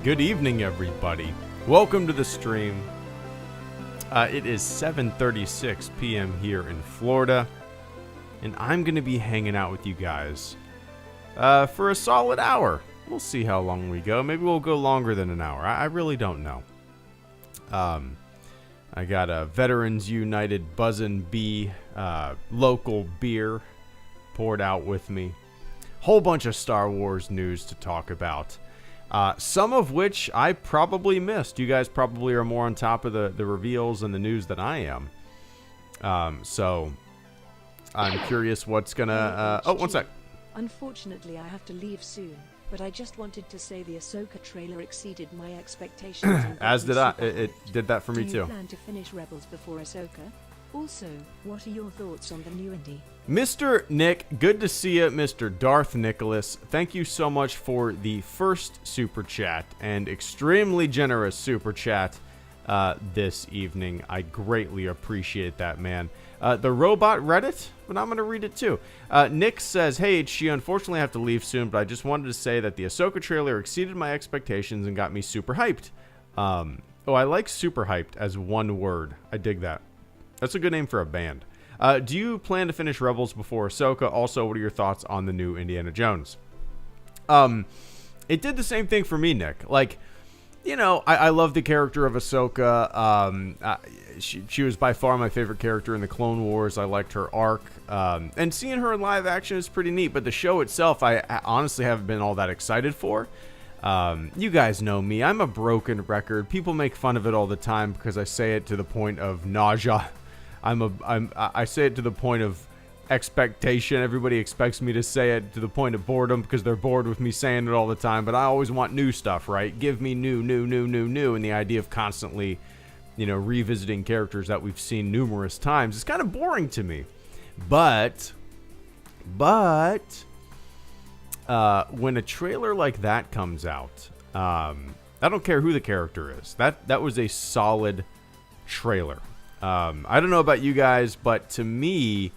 Good evening, everybody. Welcome to the stream. It is 7:36 p.m. here in Florida, and I'm going to be hanging out with you guys for a solid hour. We'll see how long we go. Maybe we'll go longer than an hour. I really don't know. I got a Veterans United Buzzin' Bee local beer poured out with me. Whole bunch of Star Wars news to talk about. Some of which I probably missed. You guys probably are more on top of the reveals and the news than I am. So I'm curious what's gonna... oh, one sec. Unfortunately, I have to leave soon, but I just wanted to say the Ahsoka trailer exceeded my expectations. As did I. It did that for me too. Do you plan to finish Rebels before Ahsoka? Also, what are your thoughts on the new indie? Mr. Nick, good to see you, Mr. Darth Nicholas. Thank you so much for the first super chat and extremely generous super chat this evening. I greatly appreciate that, man. The robot Reddit, but I'm going to read it too. Nick says, hey, HG, unfortunately I have to leave soon, but I just wanted to say that the Ahsoka trailer exceeded my expectations and got me super hyped. Oh, I like super hyped as one word. I dig that. That's a good name for a band. Do you plan to finish Rebels before Ahsoka? Also, what are your thoughts on the new Indiana Jones? It did the same thing for me, Nick. Like, you know, I love the character of Ahsoka. She was by far my favorite character in the Clone Wars. I liked her arc. And seeing her in live action is pretty neat. But the show itself, I honestly haven't been all that excited for. You guys know me. I'm a broken record. People make fun of it all the time because I say it to the point of nausea. I say it to the point of expectation. Everybody expects me to say it to the point of boredom because they're bored with me saying it all the time. But I always want new stuff, right? Give me new. And the idea of constantly, you know, revisiting characters that we've seen numerous times is kind of boring to me. But when a trailer like that comes out, I don't care who the character is. That was a solid trailer. I don't know about you guys, but to me,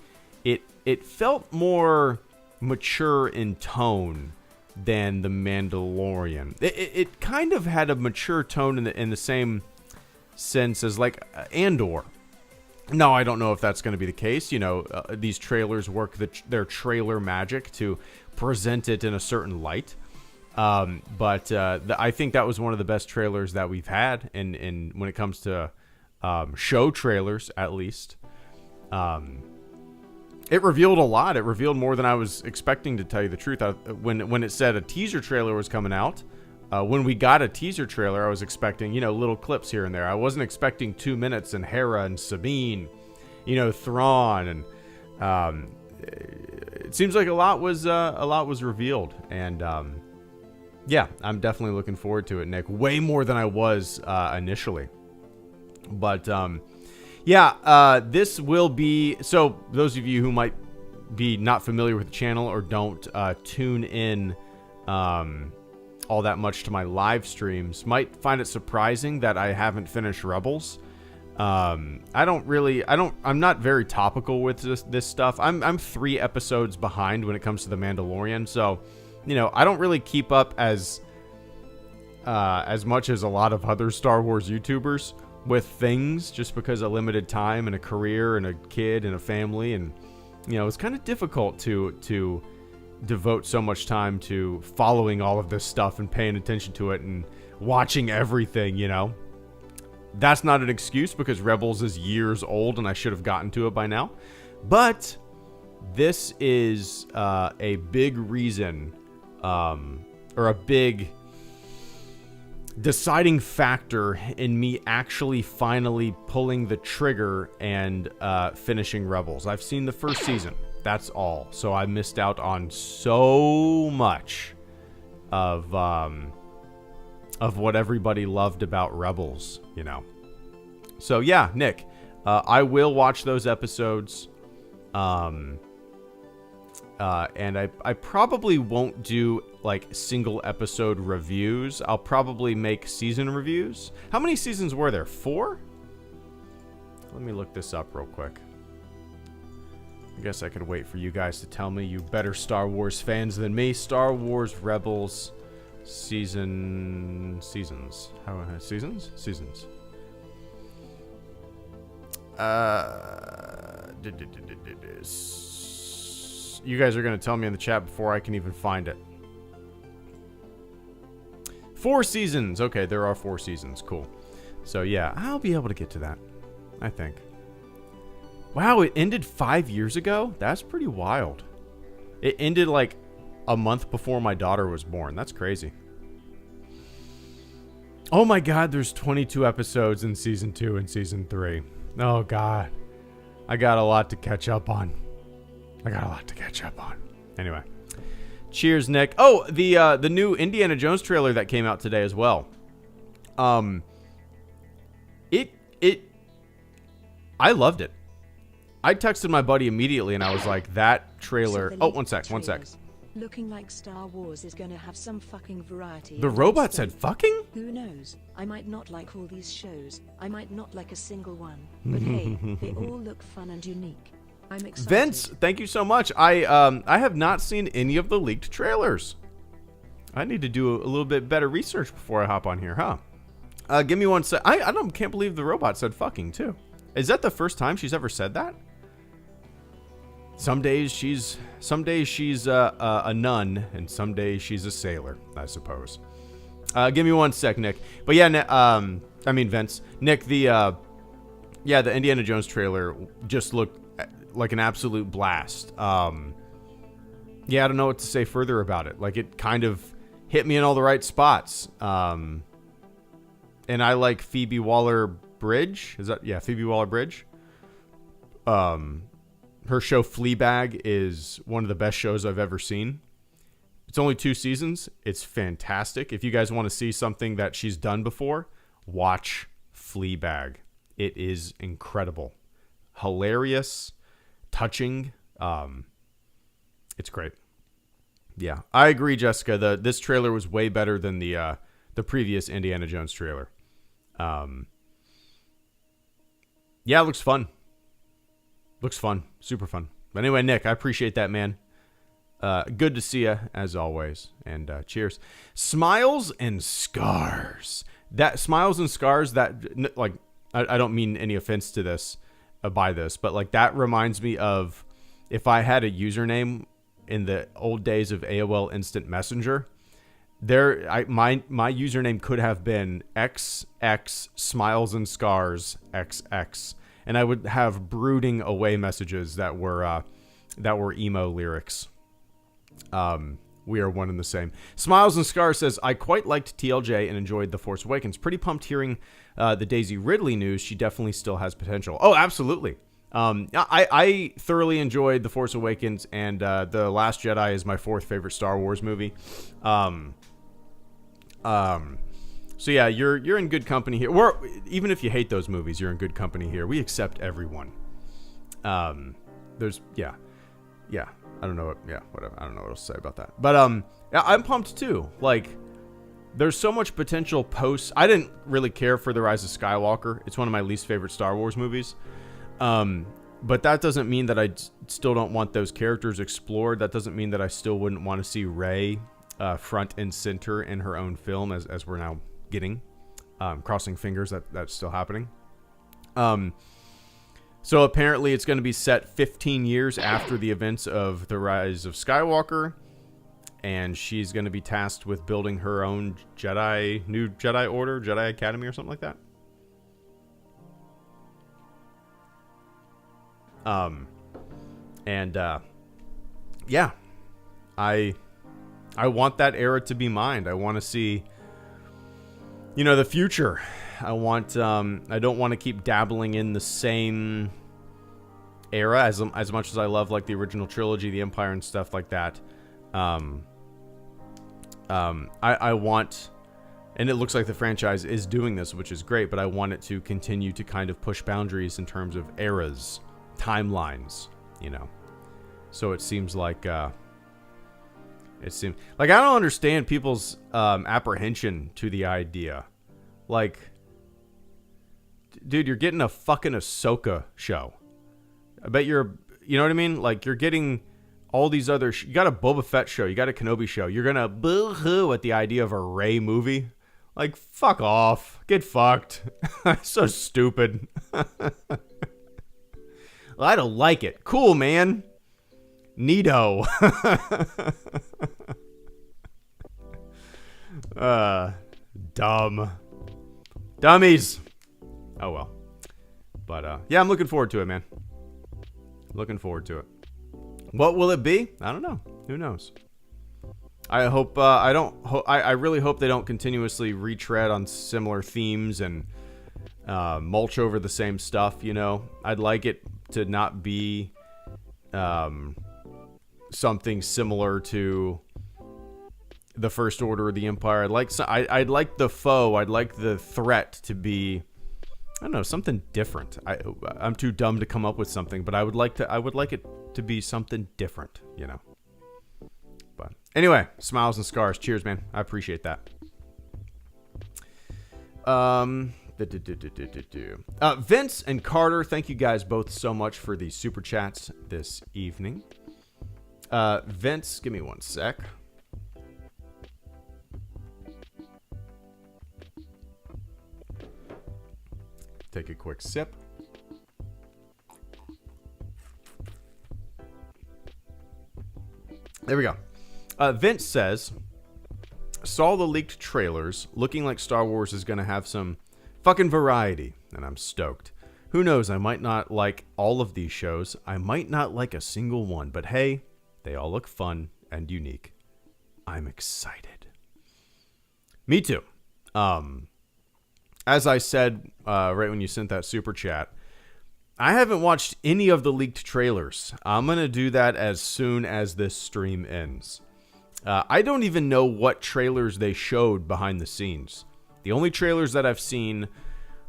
it felt more mature in tone than The Mandalorian. It kind of had a mature tone in the same sense as like Andor. No, I don't know if that's going to be the case. You know, these trailers work their trailer magic to present it in a certain light. But I think that was one of the best trailers that we've had in when it comes to show trailers, at least. It revealed a lot. It revealed more than I was expecting, to tell you the truth. When it said a teaser trailer was coming out, when we got a teaser trailer, I was expecting, you know, little clips here and there. I wasn't expecting 2 minutes and Hera and Sabine, you know, Thrawn, and it seems like a lot was revealed, and yeah, I'm definitely looking forward to it, Nick. Way more than I was initially. But yeah, this will be, so those of you who might be not familiar with the channel or don't tune in all that much to my live streams might find it surprising that I haven't finished Rebels. I'm not very topical with this stuff. I'm 3 episodes behind when it comes to The Mandalorian, so, you know, I don't really keep up as much as a lot of other Star Wars YouTubers with things, just because of limited time and a career and a kid and a family, and, you know, it's kind of difficult to devote so much time to following all of this stuff and paying attention to it and watching everything, you know. That's not an excuse, because Rebels is years old and I should have gotten to it by now. But this is a big reason, or a big deciding factor in me actually finally pulling the trigger and finishing Rebels. I've seen the first season. That's all. So I missed out on so much of what everybody loved about Rebels, you know. So yeah, Nick, I will watch those episodes. And I probably won't do like single episode reviews. I'll probably make season reviews. How many seasons were there? 4? Let me look this up real quick. I guess I could wait for you guys to tell me, you better Star Wars fans than me. Star Wars Rebels Seasons. You guys are going to tell me in the chat before I can even find it. 4 seasons. Okay, there are 4 seasons. Cool. So yeah, I'll be able to get to that, I think. Wow, it ended 5 years ago? That's pretty wild. It ended like a month before my daughter was born. That's crazy. Oh my god, there's 22 episodes in season 2 and season 3. Oh god. I got a lot to catch up on. Anyway. Cheers, Nick. Oh, the new Indiana Jones trailer that came out today as well. I loved it. I texted my buddy immediately and I was like, that trailer. Oh, one sec. Looking like Star Wars is gonna have some fucking variety. The robot said fucking? Who knows? I might not like all these shows. I might not like a single one. But hey, they all look fun and unique. I'm excited. Vince, thank you so much. I have not seen any of the leaked trailers. I need to do a little bit better research before I hop on here, huh? Give me one sec. I can't believe the robot said fucking too. Is that the first time she's ever said that? Some days she's a nun, and some days she's a sailor, I suppose. Give me one sec, Nick. But yeah, Vince. Nick, the Indiana Jones trailer just looked like an absolute blast. I don't know what to say further about it. Like, it kind of hit me in all the right spots. And I like Phoebe Waller-Bridge. Phoebe Waller-Bridge. Her show Fleabag is one of the best shows I've ever seen. It's only 2 seasons. It's fantastic. If you guys want to see something that she's done before, watch Fleabag. It is incredible. Hilarious. Touching. It's great. Yeah, I agree, Jessica. This trailer was way better than the previous Indiana Jones trailer. It looks fun. Looks fun. Super fun. But anyway, Nick, I appreciate that, man. Good to see you, as always. And cheers. Smiles and Scars. Smiles and Scars, that, like, I don't mean any offense to this, by this, but, like, that reminds me of if I had a username in the old days of AOL Instant Messenger. My username could have been XX Smiles and Scars XX. And I would have brooding away messages that were emo lyrics. We are one and the same. Smiles and Scars says, I quite liked TLJ and enjoyed The Force Awakens. Pretty pumped hearing the Daisy Ridley news. She definitely still has potential. Oh, absolutely. I thoroughly enjoyed The Force Awakens, and The Last Jedi is my 4th favorite Star Wars movie. So yeah, you're in good company here. Even if you hate those movies, you're in good company here. We accept everyone. I don't know whatever. I don't know what else to say about that. But I'm pumped too. Like, there's so much potential post. I didn't really care for The Rise of Skywalker. It's one of my least favorite Star Wars movies. But that doesn't mean that I still don't want those characters explored. That doesn't mean that I still wouldn't want to see Rey front and center in her own film, as we're now getting. Crossing fingers that that's still happening. So apparently it's going to be set 15 years after the events of The Rise of Skywalker, and she's going to be tasked with building her own new Jedi Order, Jedi Academy or something like that. I want that era to be mine. I want to see, the future. I don't want to keep dabbling in the same era as much as I love, like, the original trilogy, the Empire and stuff like that. I want, and it looks like the franchise is doing this, which is great, but I want it to continue to kind of push boundaries in terms of eras, timelines, So it seems like, I don't understand people's apprehension to the idea. Like, dude, you're getting a fucking Ahsoka show. I bet you know what I mean? Like, you're getting all these other... you got a Boba Fett show. You got a Kenobi show. You're going to boo-hoo at the idea of a Rey movie? Like, fuck off. Get fucked. So stupid. Well, I don't like it. Cool, man. Neato. Dumb. Dummies. Oh, well. But, yeah, I'm looking forward to it, man. Looking forward to it. What will it be? I don't know. Who knows? I hope, I really hope they don't continuously retread on similar themes and mulch over the same stuff, you know? I'd like it to not be something similar to the First Order or the Empire. I'd like the foe, I'd like the threat to be, I don't know, something different. I'm too dumb to come up with something, but I would like it to be something different, you know? But anyway, smiles and scars. Cheers, man. I appreciate that. Vince and Carter, thank you guys both so much for the super chats this evening. Vince, give me one sec. Take a quick sip. There we go. Vince says, saw the leaked trailers, looking like Star Wars is going to have some fucking variety, and I'm stoked. Who knows, I might not like all of these shows. I might not like a single one, but hey, they all look fun and unique. I'm excited. Me too. As I said right when you sent that super chat, I haven't watched any of the leaked trailers. I'm going to do that as soon as this stream ends. I don't even know what trailers they showed behind the scenes. The only trailers that I've seen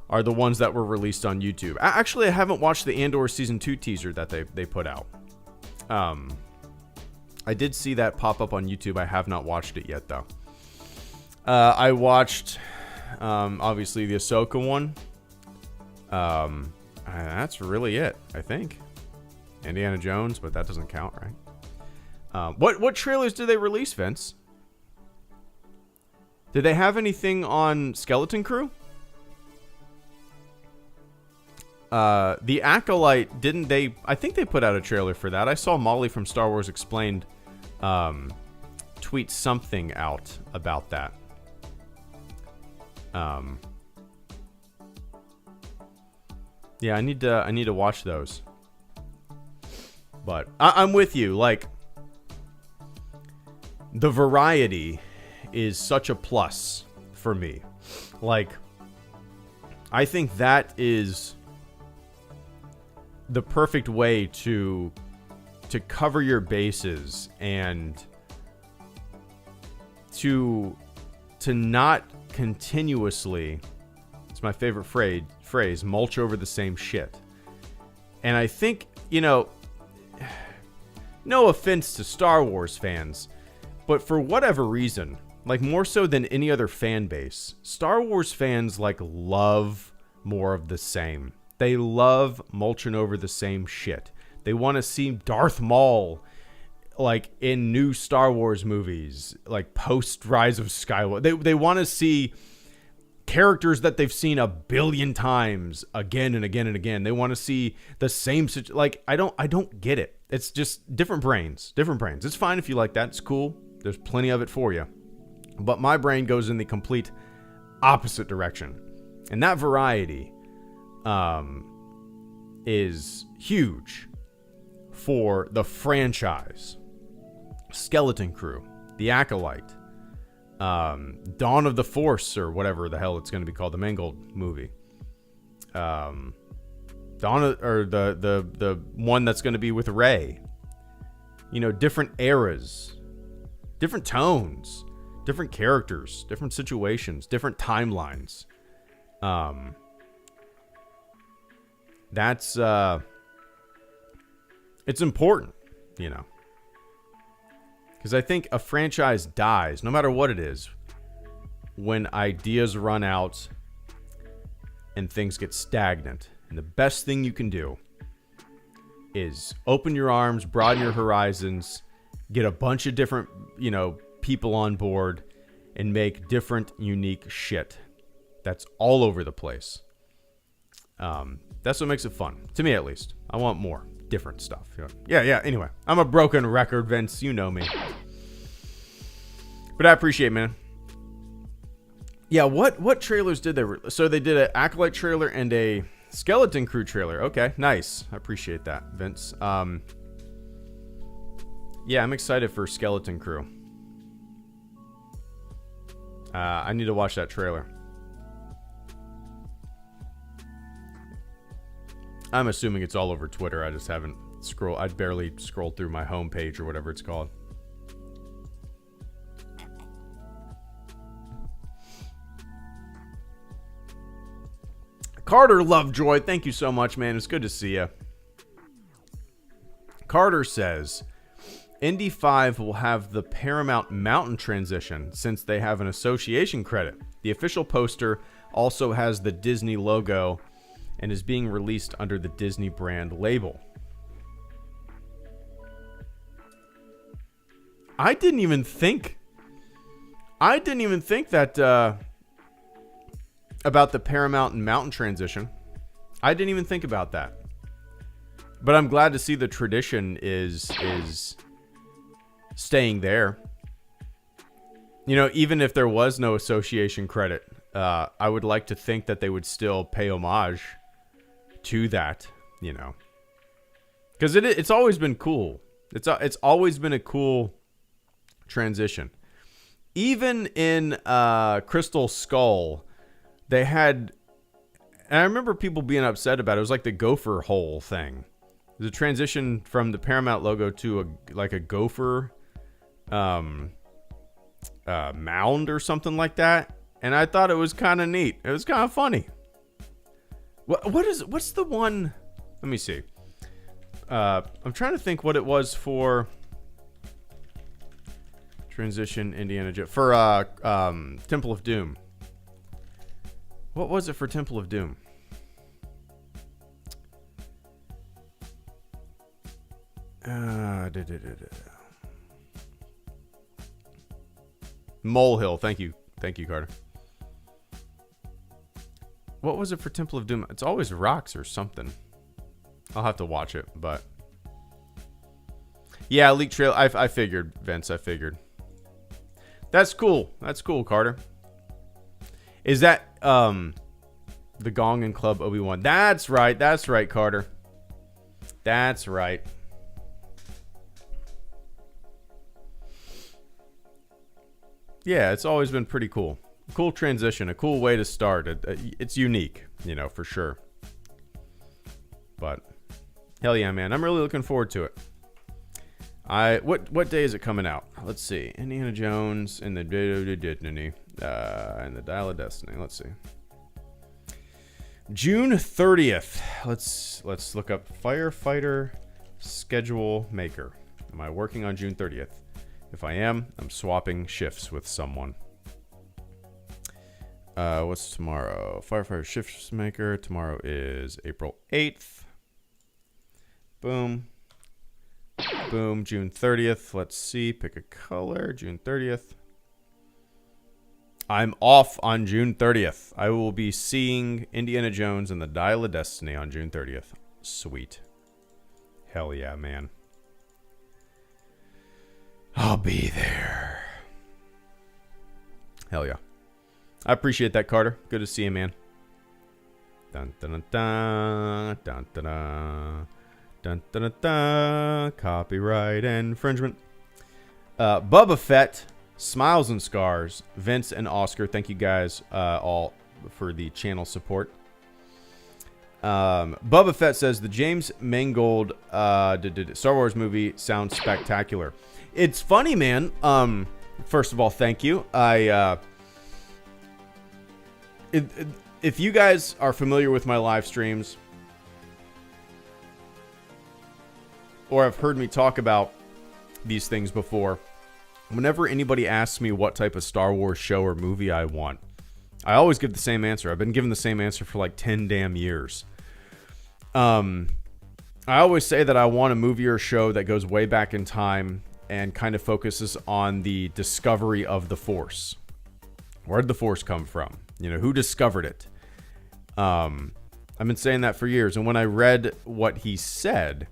are the ones that were released on YouTube. Actually, I haven't watched the Andor Season 2 teaser that they put out. I did see that pop up on YouTube. I have not watched it yet, though. I watched, obviously, the Ahsoka one. That's really it, I think. Indiana Jones, but that doesn't count, right? What trailers did they release, Vince? Did they have anything on Skeleton Crew? The Acolyte, didn't they? I think they put out a trailer for that. I saw Molly from Star Wars Explained tweet something out about that. Yeah, I need to watch those. But I'm with you. Like, the variety is such a plus for me. Like, I think that is the perfect way to cover your bases and to not continuously, it's my favorite phrase, mulch over the same shit. And I think, you know, no offense to Star Wars fans, but for whatever reason, like more so than any other fan base, Star Wars fans like love more of the same. They love mulching over the same shit. They want to see Darth Maul like in new Star Wars movies, like post Rise of Skywalker. They want to see characters that they've seen a billion times again and again and again. They want to see the same like I don't get it. It's just different brains. It's fine if you like that. It's cool. There's plenty of it for you. But my brain goes in the complete opposite direction. And that variety is huge for the franchise. Skeleton Crew, The Acolyte, Dawn of the Force, or whatever the hell it's going to be called, the Mangold movie. Dawn of, or the one that's going to be with Rey. You know, different eras, different tones, different characters, different situations, different timelines. That's it's important, you know. Because I think a franchise dies, no matter what it is, when ideas run out and things get stagnant. And the best thing you can do is open your arms, broaden your horizons, get a bunch of different, people on board, and make different, unique shit that's all over the place. That's what makes it fun, to me at least. I want more different stuff. Yeah. Anyway, I'm a broken record, Vince. You know me. But I appreciate it, man. Yeah, what trailers did they so they did an Acolyte trailer and a Skeleton Crew trailer. Okay, nice. I appreciate that, Vince. Yeah, I'm excited for Skeleton Crew. I need to watch that trailer. I'm assuming it's all over Twitter. I just haven't I barely scrolled through my homepage or whatever it's called. Carter Lovejoy, thank you so much, man. It's good to see you. Carter says, Indy 5 will have the Paramount Mountain transition since they have an association credit. The official poster also has the Disney logo and is being released under the Disney brand label. I didn't even think that about the Paramount and Mountain transition. I didn't even think about that. But I'm glad to see the tradition is staying there. Even if there was no association credit, I would like to think that they would still pay homage to that, because it's always been cool. It's always been a cool transition. Even in Crystal Skull, they had, and I remember people being upset about it. It was like the gopher hole thing. The transition from the Paramount logo to a gopher mound or something like that. And I thought it was kind of neat. It was kind of funny. What's the one? Let me see. I'm trying to think what it was for transition Indiana Jones for Temple of Doom. What was it for Temple of Doom? Molehill. Thank you, Carter. What was it for Temple of Doom? It's always rocks or something. I'll have to watch it, but yeah, leak trail. I figured, Vince. I figured. That's cool. That's cool, Carter. Is that the Gong and Club Obi-Wan? That's right. That's right, Carter. That's right. Yeah, it's always been pretty cool. Cool transition, a cool way to start. It's unique, for sure. But hell yeah, man. I'm really looking forward to it. What day is it coming out? Let's see. Indiana Jones and the Dial of Destiny. Let's see. June 30th. Let's look up Firefighter Schedule Maker. Am I working on June 30th? If I am, I'm swapping shifts with someone. What's tomorrow? Firefighter Shifts Maker. Tomorrow is April 8th. Boom. Boom. June 30th. Let's see. Pick a color. June 30th. I'm off on June 30th. I will be seeing Indiana Jones and the Dial of Destiny on June 30th. Sweet. Hell yeah, man. I'll be there. Hell yeah. I appreciate that, Carter. Good to see you, man. Dun dun dun dun dun dun dun dun dun dun. Copyright infringement. Bubba Fett, Smiles and Scars, Vince and Oscar. Thank you guys all for the channel support. Bubba Fett says the James Mangold Star Wars movie sounds spectacular. It's funny, man. First of all, thank you. If you guys are familiar with my live streams or have heard me talk about these things before, whenever anybody asks me what type of Star Wars show or movie I want, I always give the same answer. I've been given the same answer for like 10 damn years. I always say that I want a movie or show that goes way back in time and kind of focuses on the discovery of the Force. Where did the Force come from? You know, who discovered it? I've been saying that for years. And when I read what he said,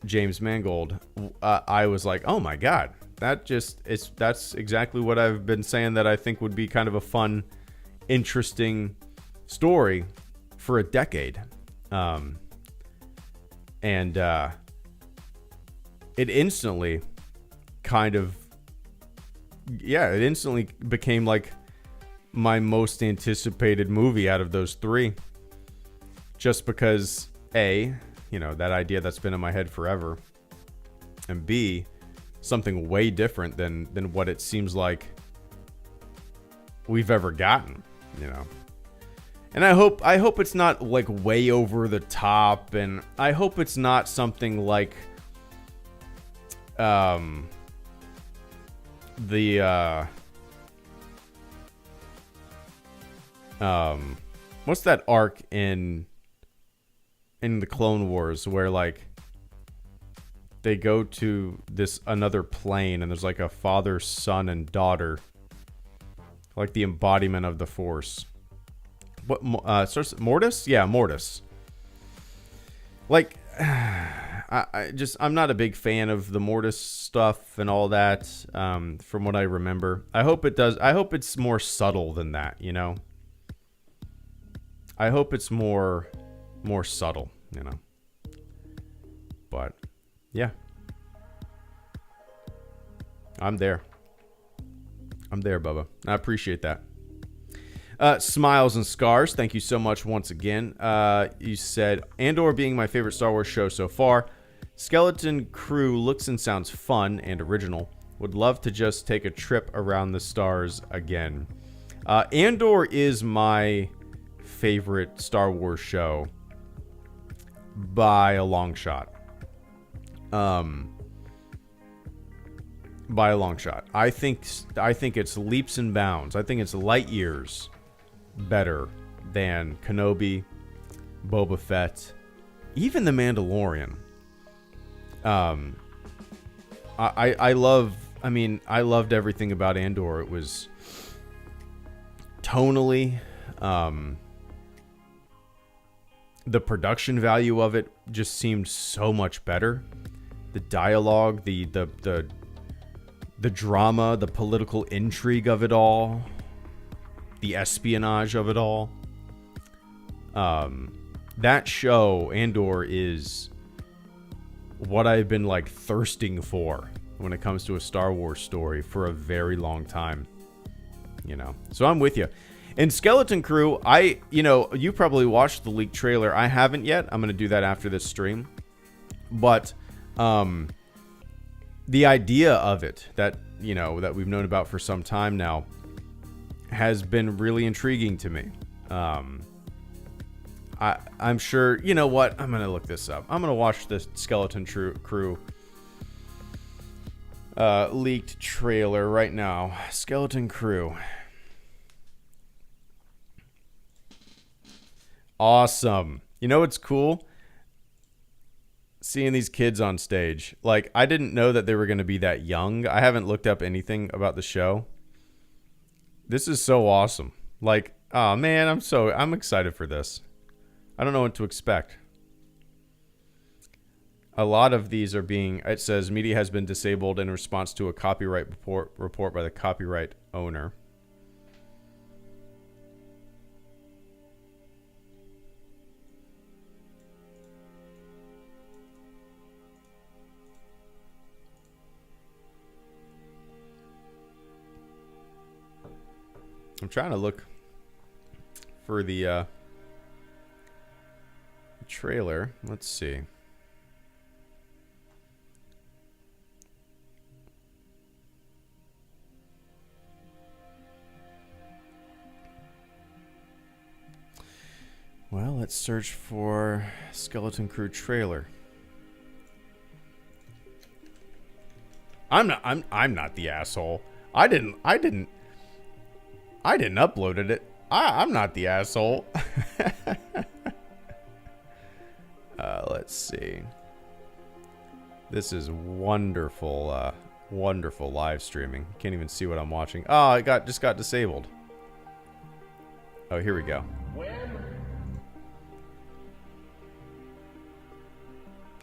James Mangold, I was like, oh my God, that's exactly what I've been saying that I think would be kind of a fun, interesting story for a decade. And it instantly became like my most anticipated movie out of those three. Just because A, you know, that idea that's been in my head forever, and B, something way different than what it seems like we've ever gotten, you know. And I hope it's not like way over the top, and I hope it's not something like what's that arc in the Clone Wars where like they go to this another plane and there's like a father, son, and daughter, like the embodiment of the Force. What Mortis? Yeah, Mortis. Like, I'm not a big fan of the Mortis stuff and all that. From what I remember, I hope it's more subtle than that. You know, I hope it's more subtle. You know, but yeah, I'm there, Bubba. I appreciate that. Smiles and Scars, thank you so much once again. You said, Andor being my favorite Star Wars show so far. Skeleton Crew looks and sounds fun and original. Would love to just take a trip around the stars again. Andor is my favorite Star Wars show by a long shot. By a long shot. I think it's leaps and bounds. I think it's light years better than Kenobi, Boba Fett, even The Mandalorian. I loved everything about Andor. It was tonally, the production value of it just seemed so much better. The dialogue, the drama, the political intrigue of it all, the espionage of it all. That show, Andor, is what I've been like thirsting for when it comes to a Star Wars story for a very long time. You know, so I'm with you. And Skeleton Crew, you probably watched the leaked trailer. I haven't yet. I'm going to do that after this stream. But the idea of it that we've known about for some time now has been really intriguing to me. I'm sure, you know what? I'm going to look this up. I'm going to watch the Skeleton Crew leaked trailer right now. Skeleton Crew. Awesome. You know what's cool? Seeing these kids on stage. Like, I didn't know that they were going to be that young. I haven't looked up anything about the show. This is so awesome. Like, oh man, I'm excited for this. I don't know what to expect. A lot of these are it says media has been disabled in response to a copyright report by the copyright owner. I'm trying to look for the trailer. Let's see. Well, let's search for Skeleton Crew trailer. I'm not the asshole. I didn't upload it. I'm not the asshole. Let's let's see. This is wonderful, wonderful live streaming. Can't even see what I'm watching. Oh, it just got disabled. Oh, here we go.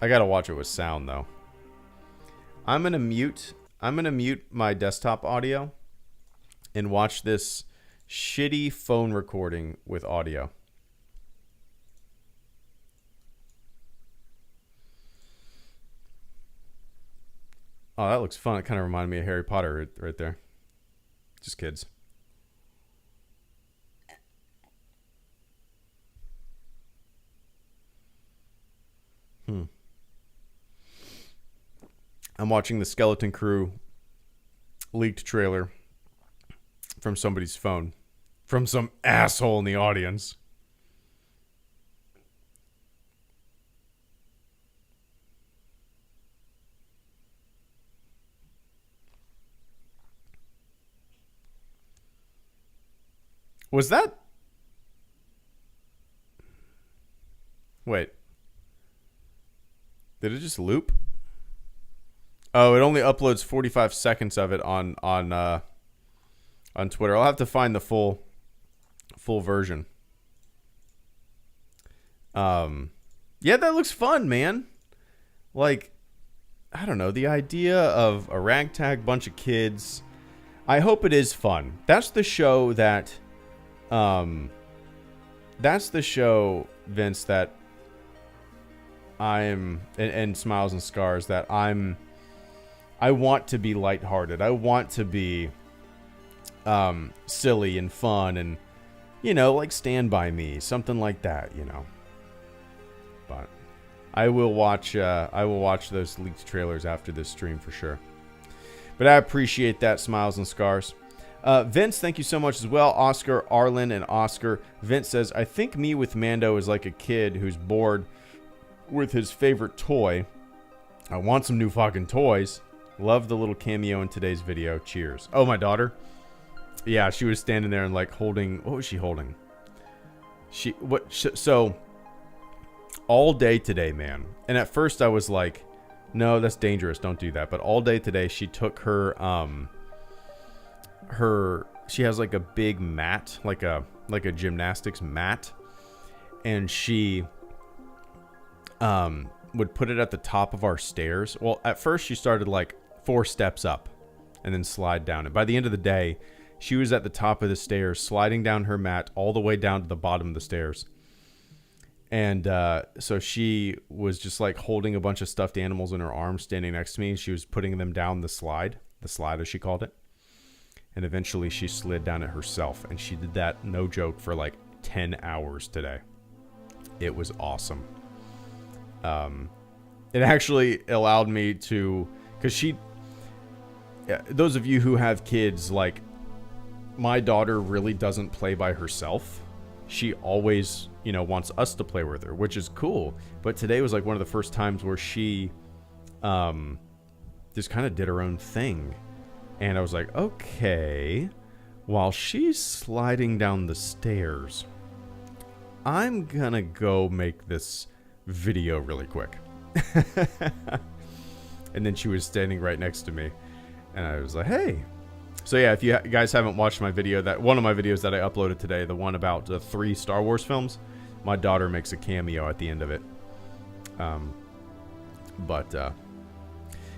I gotta watch it with sound though. I'm gonna mute my desktop audio and watch this shitty phone recording with audio. Oh, that looks fun. It kind of reminded me of Harry Potter right there. Just kids. I'm watching the Skeleton Crew leaked trailer from somebody's phone. From some asshole in the audience. Was that... Wait. Did it just loop? Oh, it only uploads 45 seconds of it on Twitter. I'll have to find the full version. Yeah, that looks fun, man. Like, I don't know, the idea of a ragtag bunch of kids. I hope it is fun. That's the show that Vince, that I'm and Smiles and Scars, that I want to be lighthearted. I want to be silly and fun and, you know, like Stand By Me, something like that, you know. But I will watch those leaked trailers after this stream for sure. But I appreciate that, Smiles and Scars. Vince, thank you so much as well. Oscar, Arlen, and Oscar. Vince says, I think me with Mando is like a kid who's bored with his favorite toy. I want some new fucking toys. Love the little cameo in today's video. Cheers. Oh, my daughter? Yeah, she was standing there and like holding... What was she holding? So, all day today, man. And at first I was like, no, that's dangerous. Don't do that. But all day today, she took her... She has like a big mat, like a gymnastics mat. And she... would put it at the top of our stairs. Well, at first she started like 4 steps up and then slide down. And by the end of the day, she was at the top of the stairs, sliding down her mat all the way down to the bottom of the stairs. And so she was just like holding a bunch of stuffed animals in her arms, standing next to me. And she was putting them down the slide as she called it. And eventually she slid down it herself. And she did that, no joke, for like 10 hours today. It was awesome. It actually allowed me to, because those of you who have kids, like, my daughter really doesn't play by herself. She always, you know, wants us to play with her, which is cool. But today was like one of the first times where she, just kind of did her own thing. And I was like, okay, while she's sliding down the stairs, I'm gonna go make this video really quick. And then she was standing right next to me and I was like, hey. So yeah, if you guys haven't watched my video, that one of my videos that I uploaded today, the one about the 3 Star Wars films, my daughter makes a cameo at the end of it.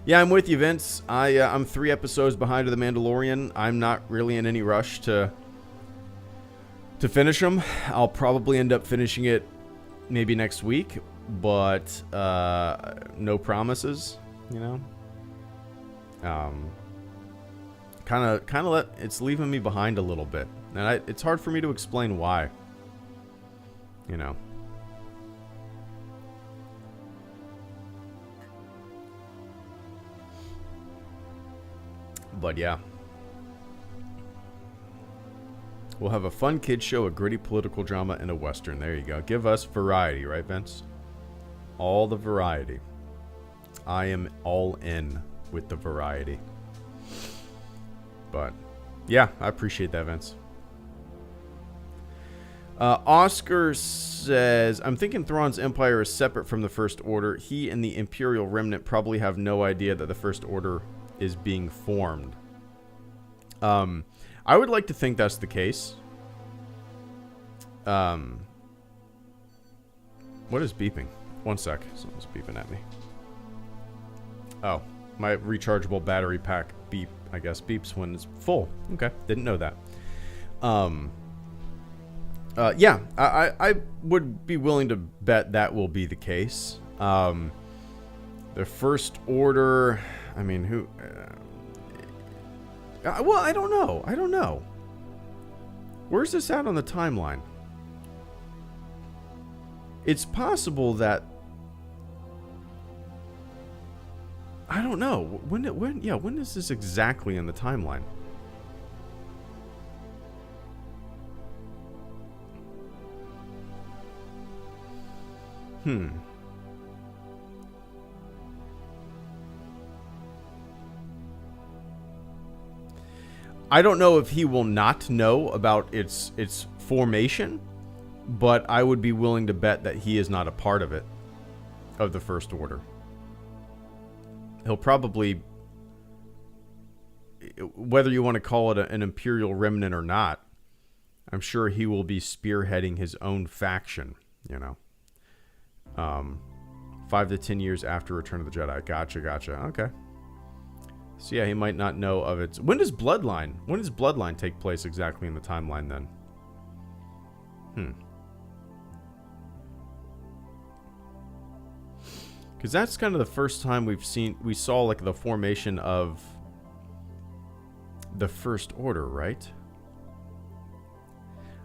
Yeah, I'm with you, Vince. I'm 3 episodes behind of The Mandalorian. I'm not really in any rush to finish them. I'll probably end up finishing it maybe next week, but no promises, you know. Kind of it's leaving me behind a little bit, and it's hard for me to explain why, you know. But yeah, we'll have a fun kids show, a gritty political drama, and a western. There you go. Give us variety, right, Vince? All the variety. I am all in with the variety. But yeah, I appreciate that, Vince. Oscar says, I'm thinking Thrawn's empire is separate from the First Order. He and the Imperial Remnant probably have no idea that the First Order is being formed. I would like to think that's the case. What is beeping? One sec. Someone's beeping at me. Oh, my rechargeable battery pack I guess beeps when it's full. Okay, didn't know that. Yeah, I would be willing to bet that will be the case. The First Order, I mean, who... well, I don't know. Where's this at on the timeline? It's possible that... I don't know. When is this exactly in the timeline? I don't know if he will not know about its formation, but I would be willing to bet that he is not a part of it, of the First Order. He'll probably, whether you want to call it an Imperial Remnant or not, I'm sure he will be spearheading his own faction, you know. 5 to 10 years after Return of the Jedi. Gotcha. Okay. So yeah, he might not know of its... When does Bloodline take place exactly in the timeline then? Because that's kind of the first time we saw like the formation of the First Order, right?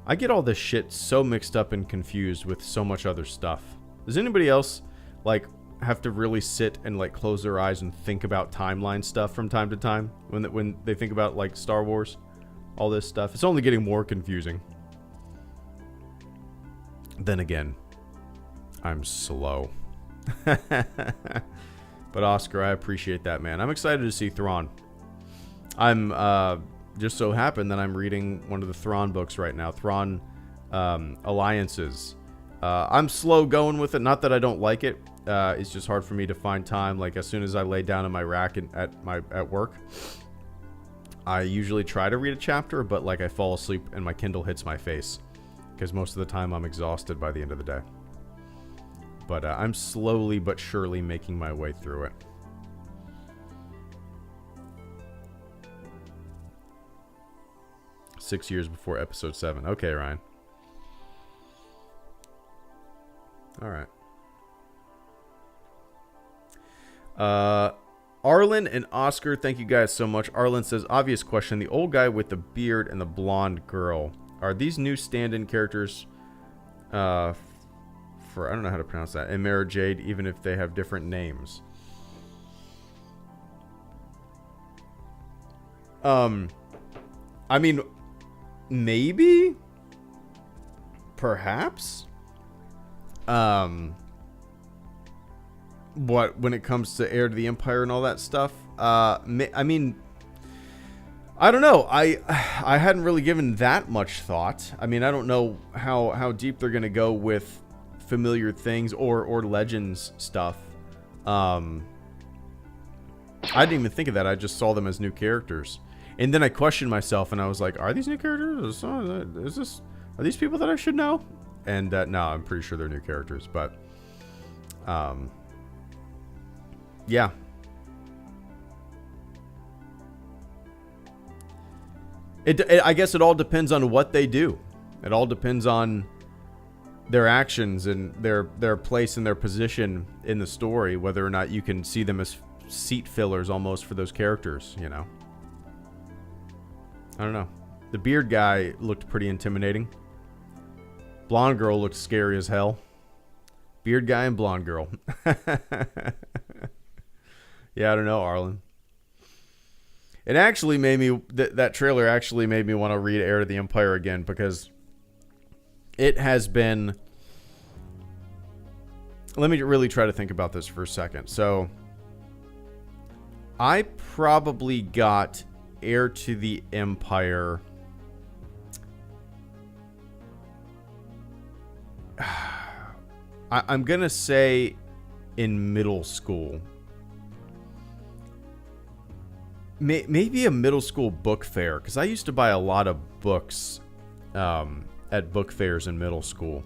I get all this shit so mixed up and confused with so much other stuff. Does anybody else like have to really sit and like close their eyes and think about timeline stuff from time to time when they think about like Star Wars, all this stuff? It's only getting more confusing. Then again, I'm slow. But Oscar, I appreciate that, man. I'm excited to see Thrawn. I'm just so happened that I'm reading one of the Thrawn books right now, Thrawn Alliances. I'm slow going with it. Not that I don't like it. It's just hard for me to find time. Like as soon as I lay down in my rack at work, I usually try to read a chapter, but like I fall asleep and my Kindle hits my face because most of the time I'm exhausted by the end of the day. But I'm slowly but surely making my way through it. Six years before episode 7. Okay, Ryan. All right. Arlen and Oscar, thank you guys so much. Arlen says, obvious question. The old guy with the beard and the blonde girl. Are these new stand-in characters for, I don't know how to pronounce that, and Mara Jade, even if they have different names? I mean, maybe? Perhaps? What, when it comes to Heir to the Empire and all that stuff? I mean, I don't know. I hadn't really given that much thought. I mean, I don't know how deep they're gonna go with familiar things or legends stuff. I didn't even think of that. I just saw them as new characters, and then I questioned myself, and I was like, "Are these new characters? Are these people that I should know?" And no, I'm pretty sure they're new characters, but yeah. I guess it all depends on what they do. It all depends on their actions and their place and their position in the story, whether or not you can see them as seat fillers almost for those characters, you know. I don't know. The beard guy looked pretty intimidating. Blonde girl looked scary as hell. Beard guy and blonde girl. Yeah, I don't know, Arlen. It actually made me... That trailer actually made me want to read Heir to the Empire again, because it has been... Let me really try to think about this for a second. So, I probably got Heir to the Empire... I'm gonna say in middle school. Maybe a middle school book fair, because I used to buy a lot of books at book fairs in middle school,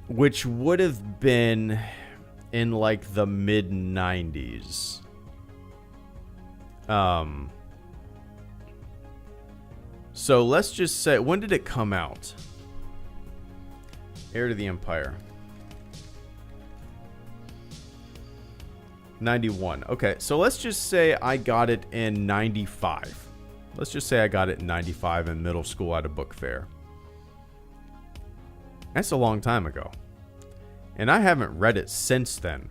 which would have been in like the mid 90s. So let's just say, when did it come out? Heir to the Empire. 91. Okay, so let's just say I got it in 95. Let's just say I got it in 95 in middle school at a book fair. That's a long time ago. And I haven't read it since then.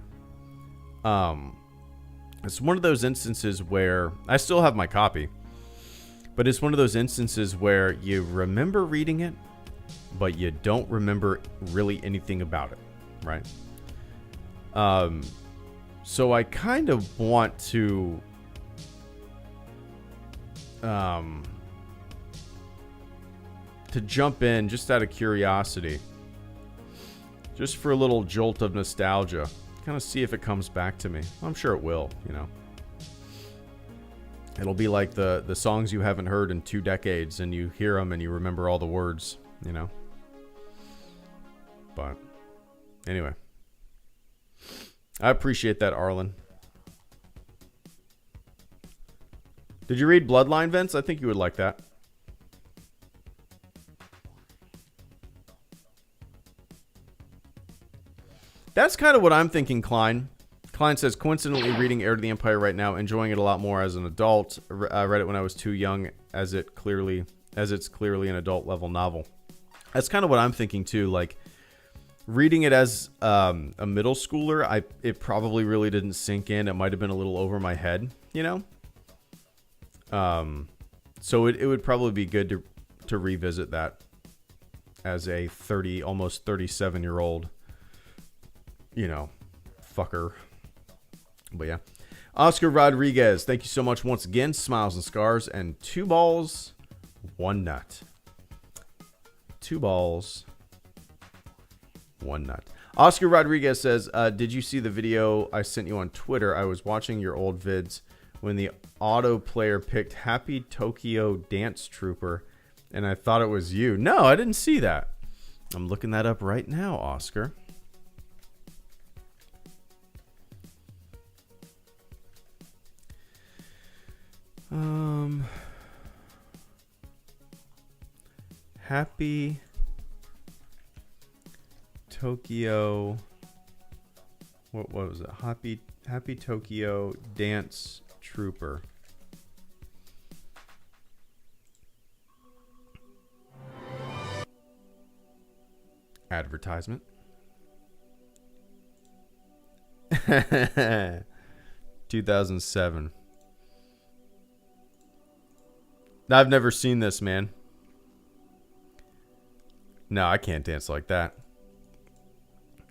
It's one of those instances where I still have my copy, but it's one of those instances where you remember reading it, but you don't remember really anything about it, right? So I kind of want to jump in just out of curiosity, just for a little jolt of nostalgia, kind of see if it comes back to me. I'm sure it will, you know. It'll be like the songs you haven't heard in 2 decades, and you hear them and you remember all the words, you know. But anyway, I appreciate that, Arlen. Did you read Bloodline, Vince? I think you would like that. That's kind of what I'm thinking, Klein. Klein says, coincidentally reading Heir to the Empire right now, enjoying it a lot more as an adult. I read it when I was too young, as it's clearly an adult level novel. That's kind of what I'm thinking too. Like, reading it as a middle schooler, it probably really didn't sink in. It might have been a little over my head, you know? So it would probably be good to revisit that as a almost 37-year-old, you know, fucker. But yeah. Oscar Rodriguez, thank you so much once again. Smiles and Scars, and 2 balls, 1 nut. 2 balls, 1 nut. Oscar Rodriguez says, did you see the video I sent you on Twitter? I was watching your old vids when the auto player picked Happy Tokyo Dance Trooper, and I thought it was you. No, I didn't see that. I'm looking that up right now, Oscar. Happy Tokyo. What was it? Happy Tokyo Dance Trooper. Advertisement. 2007. I've never seen this, man. No, I can't dance like that.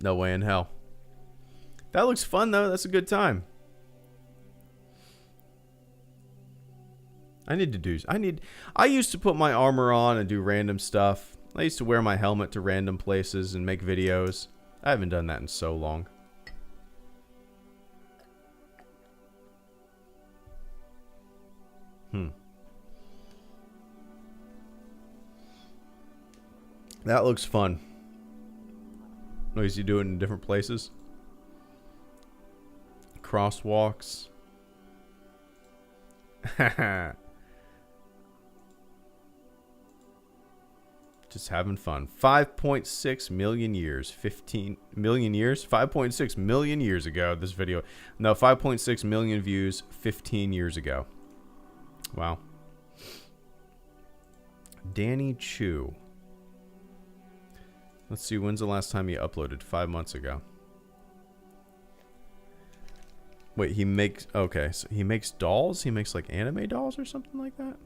No way in hell. That looks fun, though. That's a good time. I used to put my armor on and do random stuff. I used to wear my helmet to random places and make videos. I haven't done that in so long. That looks fun. What is he doing in different places? Crosswalks. Just having fun. 5.6 million years. 15 million years? 5.6 million years ago, this video. No, 5.6 million views 15 years ago. Wow. Danny Chu. Let's see, when's the last time he uploaded? 5 months ago. Wait, he makes... Okay, so he makes dolls? He makes, like, anime dolls or something like that?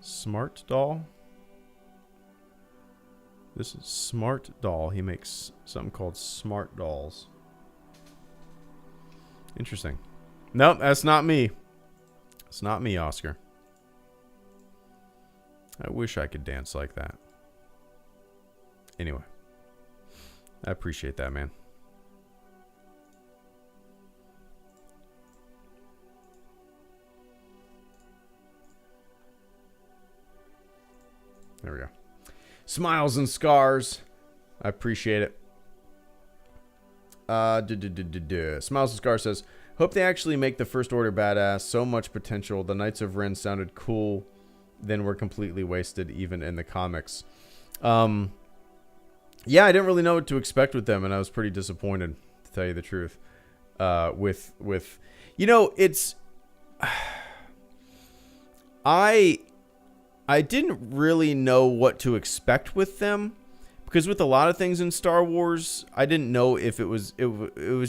Smart doll? This is Smart Doll. He makes something called Smart Dolls. Interesting. Nope, that's not me. It's not me, Oscar. I wish I could dance like that. Anyway. I appreciate that, man. There we go. Smiles and scars. I appreciate it. Smiles and Scars says, hope they actually make the First Order badass. So much potential. The Knights of Ren sounded cool, then were completely wasted, even in the comics. Yeah, I didn't really know what to expect with them, and I was pretty disappointed, to tell you the truth. With you know, it's I didn't really know what to expect with them. Because with a lot of things in Star Wars, I didn't know if it was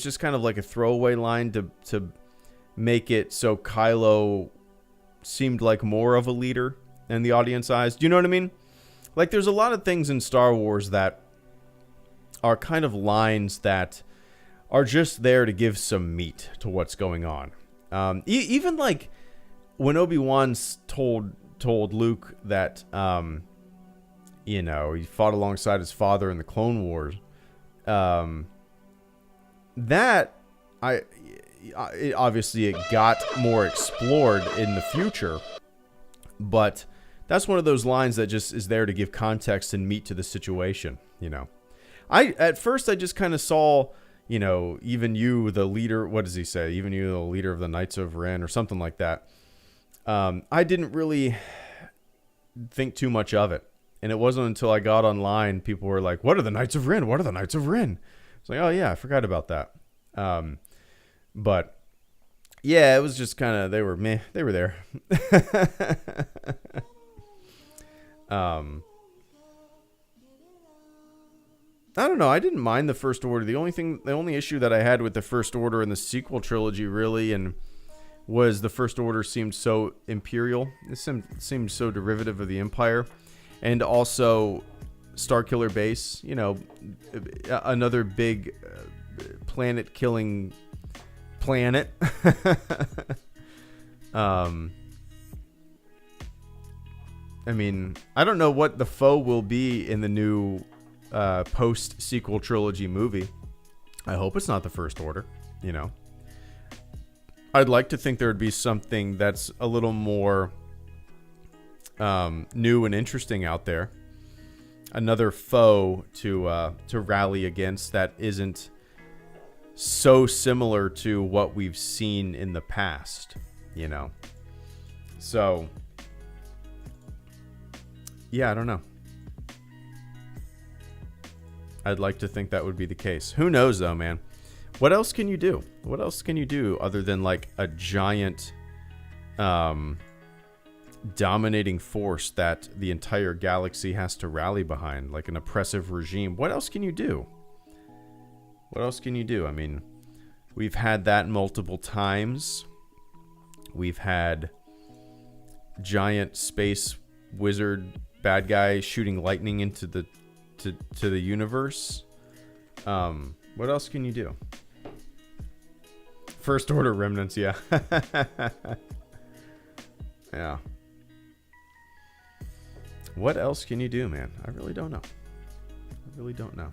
just kind of like a throwaway line to make it so Kylo seemed like more of a leader in the audience eyes. Do you know what I mean? Like, there's a lot of things in Star Wars that are kind of lines that are just there to give some meat to what's going on. Even like when Obi-Wan told Luke that you know, he fought alongside his father in the Clone Wars. Obviously it got more explored in the future, but that's one of those lines that just is there to give context and meat to the situation. You know, at first I just kind of saw, you know, even you, the leader. What does he say? Even you, the leader of the Knights of Ren, or something like that. I didn't really think too much of it. And it wasn't until I got online, people were like, what are the Knights of Ren? What are the Knights of Ren? It's like, oh, yeah, I forgot about that. But, yeah, it was just kind of, they were meh. They were there. I don't know. I didn't mind the First Order. The only issue that I had with the First Order in the sequel trilogy, really, and was the First Order seemed so imperial. It seemed so derivative of the Empire. And also, Starkiller Base, you know, another big planet-killing planet. I mean, I don't know what the foe will be in the new post-sequel trilogy movie. I hope it's not the First Order, you know. I'd like to think there would be something that's a little more new and interesting out there. Another foe to rally against that isn't so similar to what we've seen in the past, you know. So, yeah, I don't know. I'd like to think that would be the case. Who knows, though, man? What else can you do? What else can you do other than like a giant dominating force that the entire galaxy has to rally behind, like an oppressive regime? What else can you do? What else can you do? I mean, we've had that multiple times. We've had giant space wizard bad guy shooting lightning into the to the universe. What else can you do? First Order remnants, yeah. Yeah. What else can you do, man? I really don't know. I really don't know.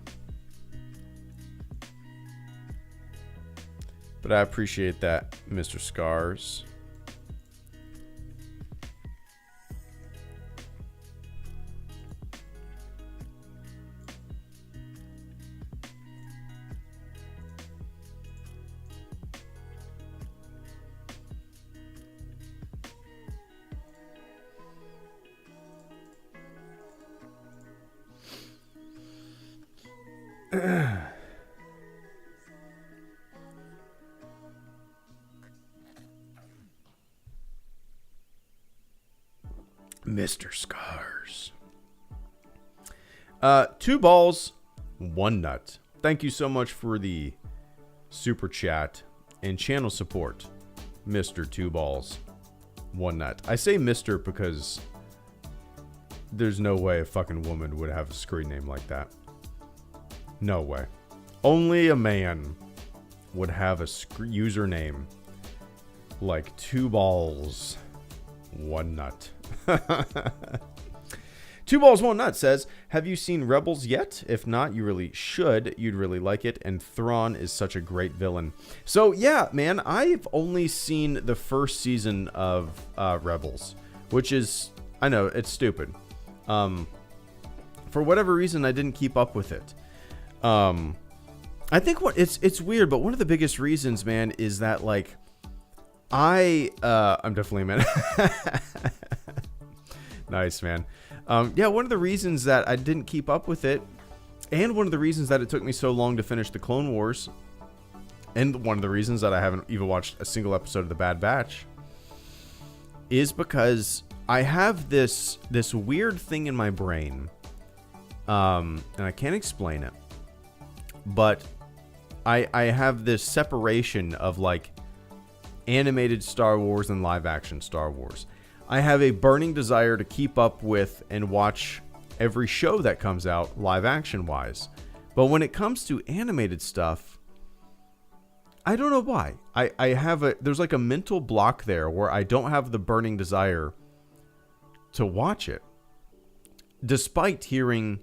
But I appreciate that, Mr. Scars. Mr. Scars. 2 balls, 1 nut. Thank you so much for the super chat and channel support, Mr. 2 balls, 1 nut. I say Mr. because there's no way a fucking woman would have a screen name like that. No way. Only a man would have a username like 2 balls, 1 nut. 2 balls, 1 nut says, have you seen Rebels yet? If not, you really should. You'd really like it. And Thrawn is such a great villain. So yeah, man, I've only seen the first season of Rebels, which is, I know, it's stupid. For whatever reason, I didn't keep up with it. I think it's weird, but one of the biggest reasons, man, is that like I'm definitely a man. Nice, man. Yeah, one of the reasons that I didn't keep up with it, and one of the reasons that it took me so long to finish the Clone Wars, and one of the reasons that I haven't even watched a single episode of The Bad Batch, is because I have this weird thing in my brain, and I can't explain it, but I have this separation of like animated Star Wars and live action Star Wars. I have a burning desire to keep up with and watch every show that comes out live action wise. But when it comes to animated stuff, I don't know why. There's like a mental block there where I don't have the burning desire to watch it. Despite hearing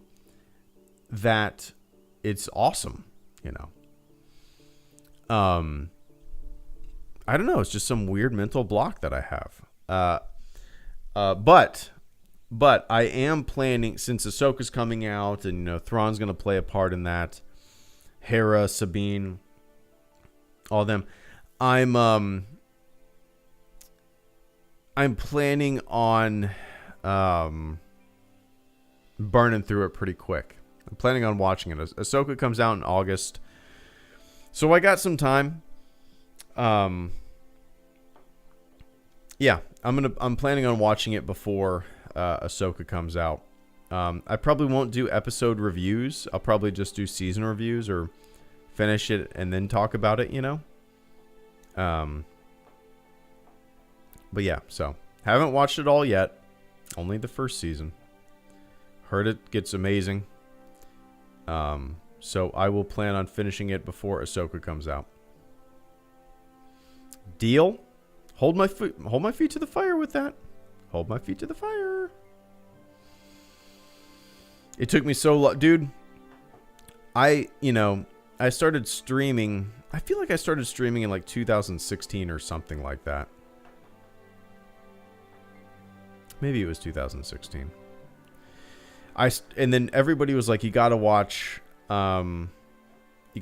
that it's awesome, you know. I don't know. It's just some weird mental block that I have. But I am planning, since Ahsoka's coming out and, you know, Thrawn's going to play a part in that, Hera, Sabine, all of them, I'm planning on burning through it pretty quick. I'm planning on watching it. Ahsoka comes out in August, so I got some time. Yeah, I'm planning on watching it before Ahsoka comes out. I probably won't do episode reviews. I'll probably just do season reviews or finish it and then talk about it, you know. But yeah, so haven't watched it all yet. Only the first season. Heard it gets amazing. So I will plan on finishing it before Ahsoka comes out. Deal? Hold my feet to the fire with that. Hold my feet to the fire. It took me so long, dude. I started streaming. I feel like I started streaming in like 2016 or something like that. Maybe it was 2016. And then everybody was like, you gotta watch Clone Wars. You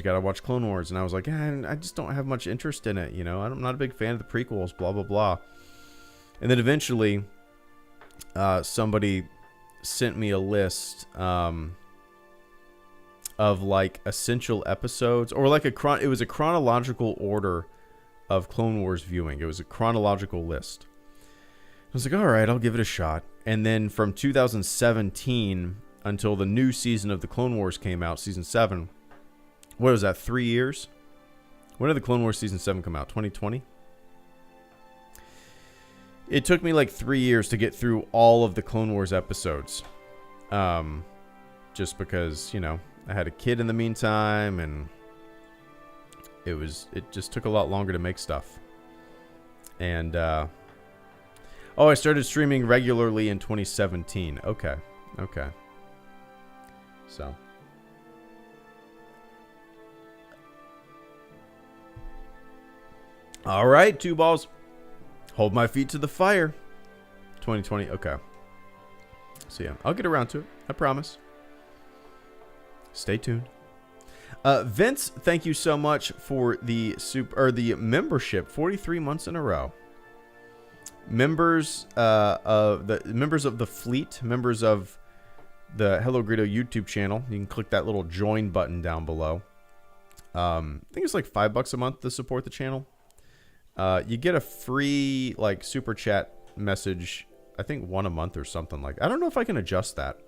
gotta watch Clone Wars. And I was like, I just don't have much interest in it. You know, I'm not a big fan of the prequels, blah, blah, blah. And then eventually, somebody sent me a list of like essential episodes, or like it was a chronological order of Clone Wars viewing. It was a chronological list. I was like, all right, I'll give it a shot. And then from 2017 until the new season of the Clone Wars came out, season 7. What was that, 3 years? When did the Clone Wars season 7 come out? 2020? It took me like 3 years to get through all of the Clone Wars episodes. Just because, you know, I had a kid in the meantime, and it just took a lot longer to make stuff. And, I started streaming regularly in 2017. Okay. So. All right, 2 balls. Hold my feet to the fire. 2020. Okay. So yeah, I'll get around to it. I promise. Stay tuned. Vince, thank you so much for the membership. 43 months in a row. Members of the fleet, members of the HelloGreedo YouTube channel. You can click that little join button down below. I think it's like $5 a month to support the channel. You get a free like super chat message. I think 1 a month or something like. I don't know if I can adjust that.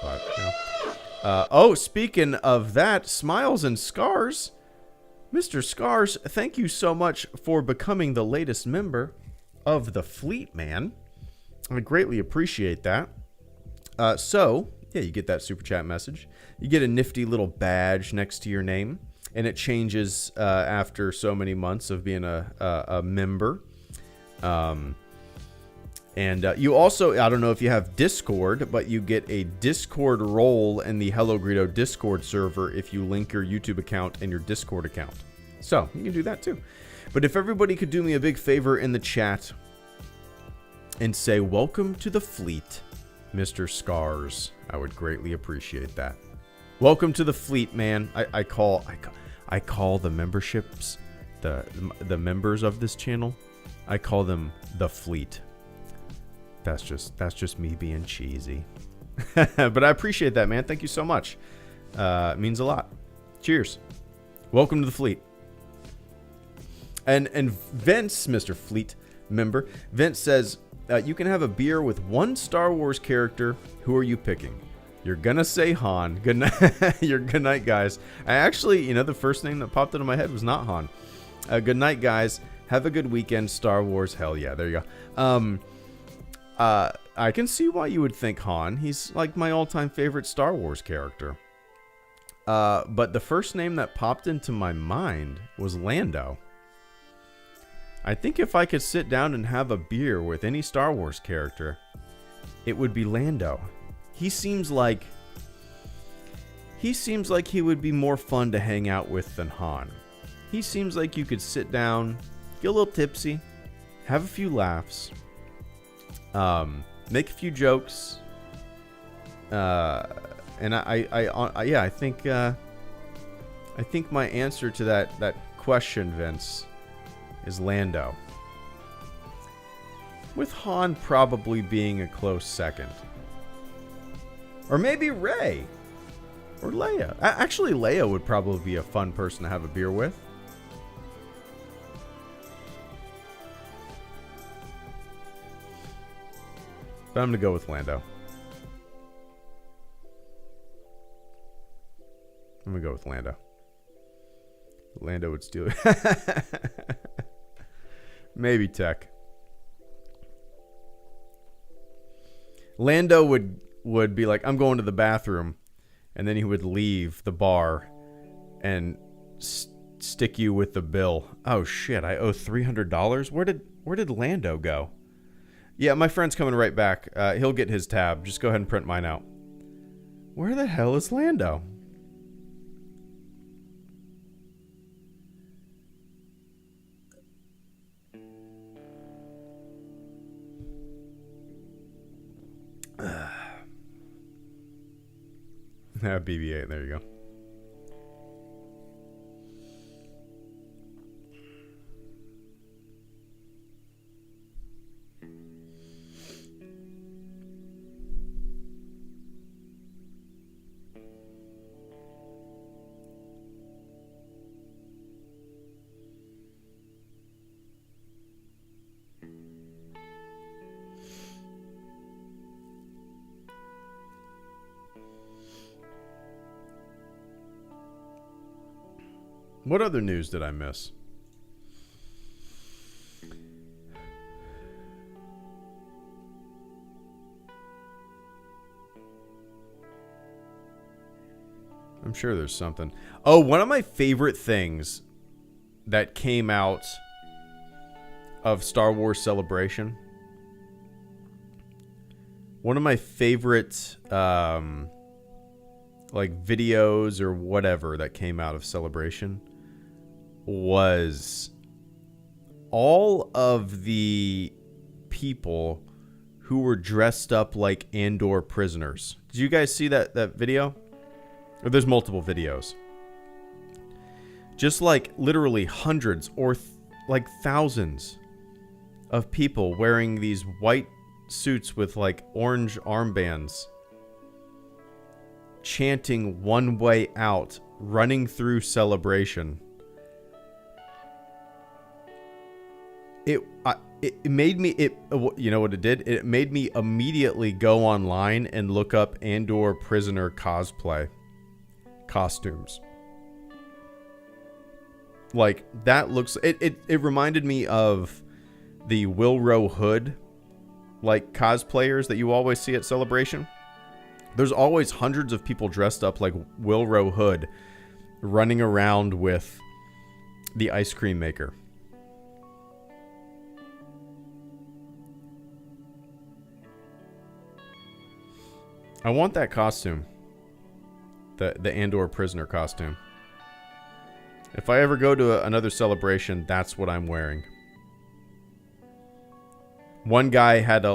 But, you know. Speaking of that, Smiles and Scars, Mr. Scars, thank you so much for becoming the latest member of the fleet, man. I greatly appreciate that. So, yeah, you get that super chat message. You get a nifty little badge next to your name. and it changes after so many months of being a member. And you also, I don't know if you have Discord, but you get a Discord role in the HelloGreedo Discord server if you link your YouTube account and your Discord account. So you can do that too. But if everybody could do me a big favor in the chat and say, welcome to the fleet, Mr. Scars, I would greatly appreciate that. Welcome to the fleet, man. I call the memberships, the members of this channel, I call them the fleet. That's just me being cheesy. But I appreciate that, man. Thank you so much. It means a lot. Cheers. Welcome to the fleet. And Vince, Mr. Fleet member, Vince says, you can have a beer with one Star Wars character. Who are you picking? You're gonna say Han. Good night. Good night, guys. I actually, the first name that popped into my head was not Han. Good night, guys. Have a good weekend. Star Wars. Hell yeah. There you go. I can see why you would think Han. He's like my all-time favorite Star Wars character. But the first name that popped into my mind was Lando. I think if I could sit down and have a beer with any Star Wars character, it would be Lando. He seems like he would be more fun to hang out with than Han. He seems like you could sit down, get a little tipsy, have a few laughs, make a few jokes, and I think my answer to that question, Vince, is Lando, with Han probably being a close second, or maybe Rey or Leia. Actually, Leia would probably be a fun person to have a beer with. But I'm going to go with Lando. I'm going to go with Lando. Lando would steal it. Maybe Tech. Lando would be like, I'm going to the bathroom. And then he would leave the bar and stick you with the bill. Oh, shit. I owe $300? Where did Lando go? Yeah, my friend's coming right back. He'll get his tab. Just go ahead and print mine out. Where the hell is Lando? BB-8, there you go. What other news did I miss? I'm sure there's something. Oh, one of my favorite things that came out of Star Wars Celebration. One of my favorite like videos or whatever that came out of Celebration was all of the people who were dressed up like Andor prisoners. Did you guys see that video? Or there's multiple videos. Just like literally hundreds or like thousands of people wearing these white suits with like orange armbands, chanting "One Way Out," running through Celebration. It made me, you know what it did? It made me immediately go online and look up Andor prisoner cosplay costumes. Like, that looks, it reminded me of the Wilro Hood, like, cosplayers that you always see at Celebration. There's always hundreds of people dressed up like Wilro Hood running around with the ice cream maker. I want that costume. The Andor prisoner costume. If I ever go to another celebration, that's what I'm wearing. One guy had a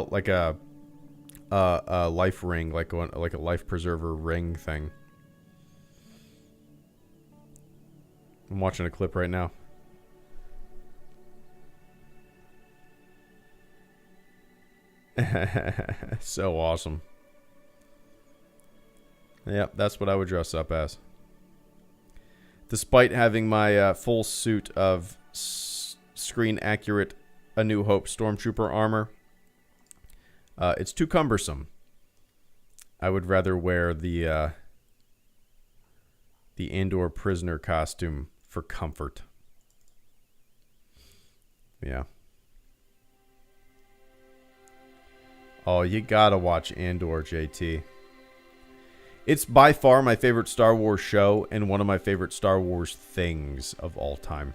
life ring, like a life preserver ring thing. I'm watching a clip right now. So awesome. Yep, that's what I would dress up as. Despite having my full suit of screen accurate A New Hope Stormtrooper armor, it's too cumbersome. I would rather wear the Andor prisoner costume for comfort. Yeah. Oh, you gotta watch Andor, JT. It's by far my favorite Star Wars show and one of my favorite Star Wars things of all time.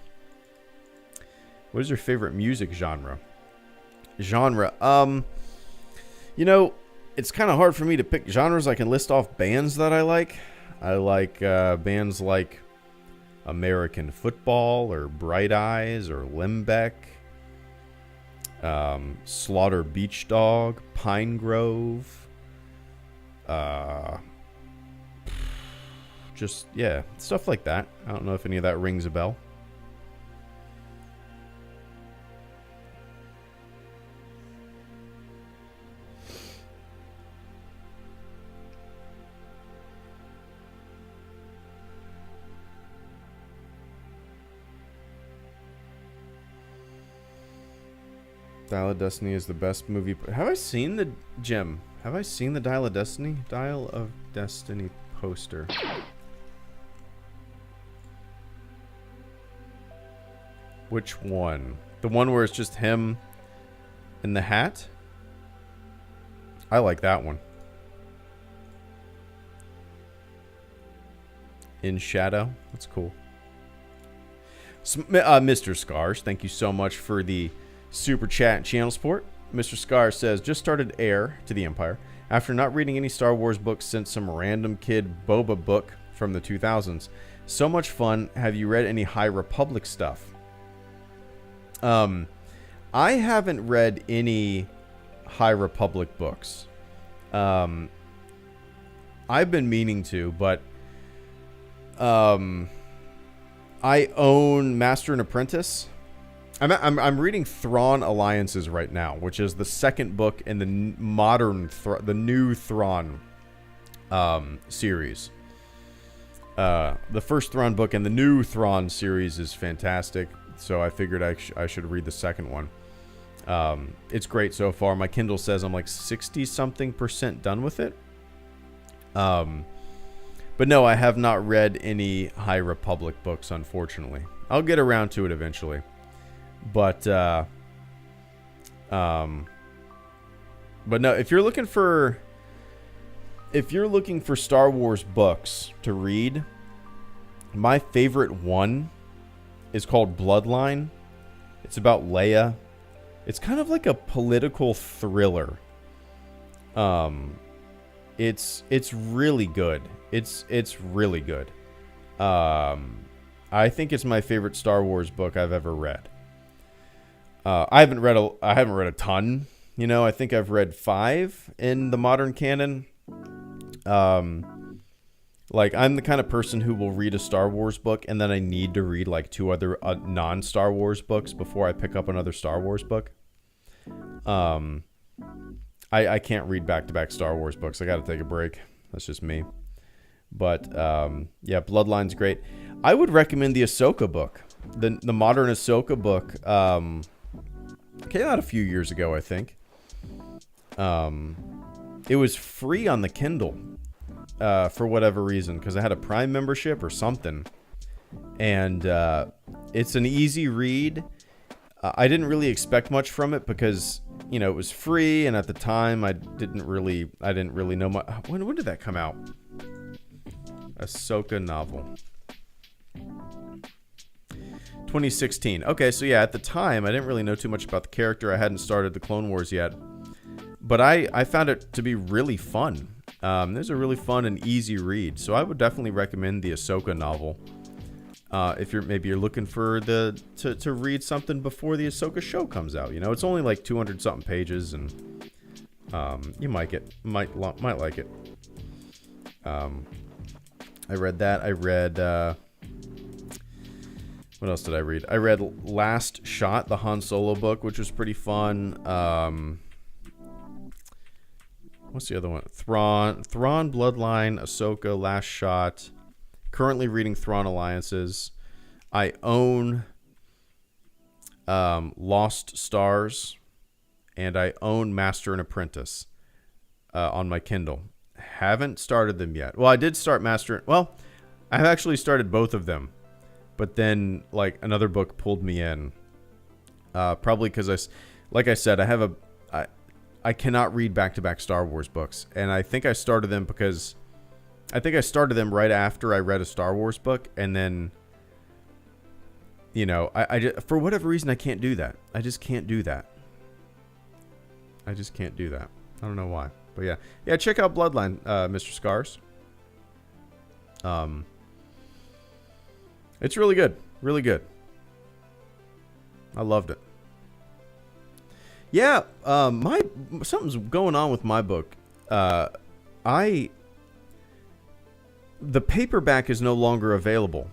What is your favorite music genre? You know, it's kind of hard for me to pick genres. I can list off bands that I like. I like bands like American Football or Bright Eyes or Limbeck, Slaughter Beach Dog, Pine Grove, just, yeah, stuff like that. I don't know if any of that rings a bell. Dial of Destiny is the best movie. Have I seen the Jim? Have I seen the Dial of Destiny? Dial of Destiny poster. Which one? The one where it's just him in the hat? I like that one. In shadow? That's cool. So, Mr. Scars, thank you so much for the super chat and channel support. Mr. Scars says, just started Heir to the Empire after not reading any Star Wars books since some random kid Boba book from the 2000s. So much fun. Have you read any High Republic stuff? I haven't read any High Republic books. I've been meaning to, but I own Master and Apprentice. I'm reading Thrawn Alliances right now, which is the second book in the the new Thrawn series. The first Thrawn book in the new Thrawn series is fantastic, so I figured I should read the second one. It's great so far. My Kindle says I'm like 60-something% done with it. But no, I have not read any High Republic books, unfortunately. I'll get around to it eventually. But no, if you're looking for Star Wars books to read, my favorite one is called Bloodline. It's about Leia. It's kind of like a political thriller. It's really good. It's really good. I think it's my favorite Star Wars book I've ever read. I haven't read a ton. You know, I think I've read 5 in the modern canon. Like, I'm the kind of person who will read a Star Wars book and then I need to read like 2 other non-Star Wars books before I pick up another Star Wars book. I can't read back-to-back Star Wars books. I got to take a break. That's just me. But yeah, Bloodline's great. I would recommend the Ahsoka book. The modern Ahsoka book came out a few years ago, I think. It was free on the Kindle for whatever reason, because I had a Prime membership or something. And it's an easy read. I didn't really expect much from it because, you know, it was free, and at the time I didn't really know much. When did that come out? Ahsoka novel. 2016. Okay, so yeah, at the time, I didn't really know too much about the character. I hadn't started the Clone Wars yet. But I found it to be really fun. There's a really fun and easy read. So I would definitely recommend the Ahsoka novel. If you're looking for to read something before the Ahsoka show comes out. You know, it's only like 200-something pages, and you might like it. I read that. I read... what else did I read? I read Last Shot, the Han Solo book, which was pretty fun. What's the other one? Thrawn, Bloodline, Ahsoka, Last Shot. Currently reading Thrawn Alliances. I own Lost Stars, and I own Master and Apprentice on my Kindle. Haven't started them yet. Well, I did start Master. Well, I've actually started both of them. But then, like, another book pulled me in. Probably because like I said, I cannot read back-to-back Star Wars books. And I think I started them because... I think I started them right after I read a Star Wars book. And then, you know, I just, for whatever reason, I can't do that. I just can't do that. I just can't do that. I don't know why. But yeah. Yeah, check out Bloodline, Mr. Scars. It's really good. Really good. I loved it. Yeah, something's going on with my book. The paperback is no longer available.